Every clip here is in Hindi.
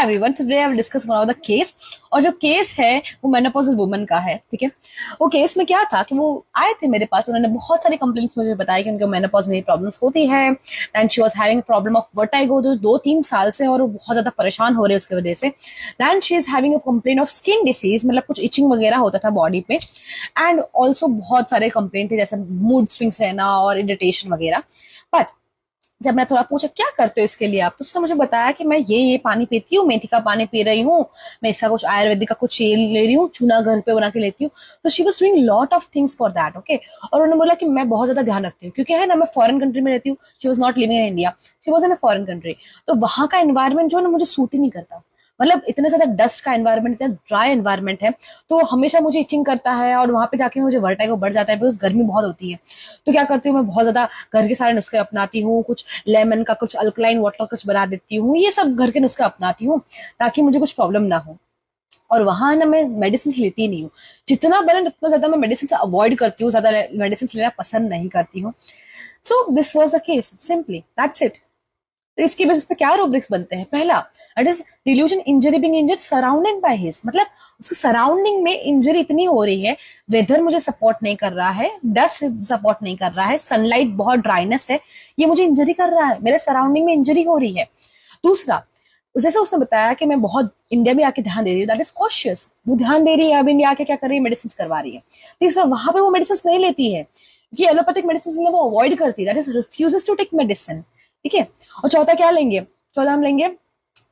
Everyone, today I will discuss one of the case. और जो केस है वो मेनोपॉजल वुमन का है, ठीक है। वो केस में क्या था कि वो आए थे मेरे पास, उन्होंने बहुत सारी कंप्लेंट्स मुझे बताई कि उनको मेनोपॉज में प्रॉब्लम्स होती है and she was having problem of vertigo जो 2-3 साल से, और वो बहुत ज्यादा परेशान हो रहे हैं उसकी वजह से। Then she is having a complaint of skin disease, मतलब कुछ इचिंग वगैरह होता था बॉडी पे, एंड ऑल्सो बहुत सारे कंप्लेंट थे जैसे मूड स्विंग्स रहना और इरिटेशन वगैरह। बट जब मैं थोड़ा पूछा क्या करते हो इसके लिए आप, तो उसने मुझे बताया कि मैं ये पानी पीती हूँ, मेथी का पानी पी रही हूँ, मैं इसका कुछ आयुर्वेदिक का कुछ तेल ले रही हूँ, चूना घर पे बना के लेती हूँ। तो she was doing lot of things for that, okay. और उन्होंने बोला कि मैं बहुत ज्यादा ध्यान रखती हूँ क्योंकि है ना, मैं फॉरेन कंट्री में रहती हूँ। She was not living in India, she was in a foreign country. तो वहां का एनवायरमेंट जो है ना मुझे सूट ही नहीं करता। मतलब इतने ज्यादा डस्ट का एनवायरमेंट, इतना ड्राई एनवायरमेंट है, तो हमेशा मुझे इचिंग करता है और वहां पे जाके मुझे वर्टाइगो बढ़ जाता है बिकॉज गर्मी बहुत होती है। तो क्या करती हूँ मैं, बहुत ज्यादा घर के सारे नुस्खे अपनाती हूँ, कुछ लेमन का, कुछ अल्कलाइन वाटर कुछ बना देती हूँ, ये सब घर के नुस्खे अपनाती हूँ ताकि मुझे कुछ प्रॉब्लम ना हो। और वहां ना मैं मेडिसिन लेती नहीं हूँ, जितना बने उतना ज्यादा मैं मेडिसिन अवॉइड करती हूँ, ज्यादा मेडिसिन लेना पसंद नहीं करती हूँ। So this was the case, simply that's it. तो इसकी बेसिस पे क्या रूब्रिक्स बनते हैं? पहला, that is delusion injury being injured surrounding by his, मतलब उसके सराउंडिंग में इंजरी इतनी हो रही है, वेदर मुझे सपोर्ट नहीं कर रहा है, डस्ट सपोर्ट नहीं कर रहा है, सनलाइट बहुत ड्राइनेस है, ये मुझे इंजरी कर रहा है, मेरे सराउंडिंग में इंजरी हो रही है। दूसरा, जैसे उसने बताया कि मैं बहुत इंडिया में आके ध्यान दे रही हूँ, दैट इज कॉशियस, वो ध्यान दे रही है, अब इंडिया आके क्या कर रही है, मेडिसिन करवा रही है। तीसरा, वहां पे वो मेडिसिन नहीं लेती है क्योंकि एलोपैथिक मेडिसिन वो अवॉइड करती है, that is refuses to take medicine, ठीक है। और चौथा क्या लेंगे? चौथा हम लेंगे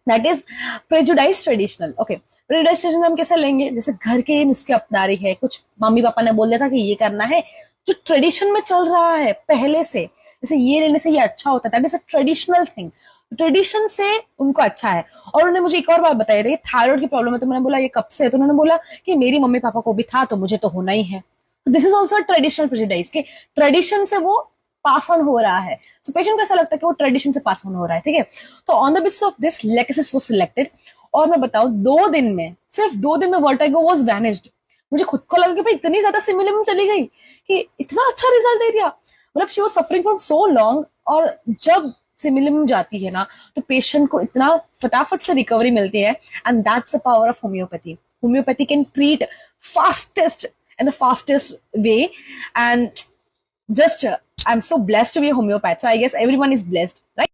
that is prejudice traditional, okay. Prejudice traditional हम कैसे लेंगे? जैसे घर के नुस्खे अपना रही है, कुछ मम्मी पापा ने बोल दिया था कि ये करना है, जो ट्रेडिशन में चल रहा है पहले से, जैसे ये लेने से ये अच्छा होता है, that is a traditional thing, tradition से उनको अच्छा है। और उन्होंने मुझे एक और बात बताई रही, थायराइड की प्रॉब्लम है, तो मैंने बोला ये कब से है? तो उन्होंने बोला कि मेरी मम्मी पापा को भी था तो मुझे तो होना ही है। तो this is also traditional prejudice के ट्रेडिशन से वो पास ऑन हो रहा है। सो पेशेंट को ऐसा लगता है कि वो ट्रेडिशन से पास ऑन हो रहा है, ठीक है। तो on the basis of this Lexus was selected. और मैं बताऊं, 2 दिन में, सिर्फ 2 दिन में वर्टिगो वाज वैनिश्ड। मुझे खुद को लगा कि भाई इतनी ज्यादा सिमिलम चली गई कि इतना अच्छा रिजल्ट दे दिया। मतलब she was suffering from so long, और जब सिमिलम जाती है ना तो पेशेंट को इतना फटाफट से रिकवरी मिलती है, and that's the power of homeopathy. Homeopathy can treat fastest and the fastest way, and just I'm so blessed to be a homeopath, so I guess everyone is blessed, right?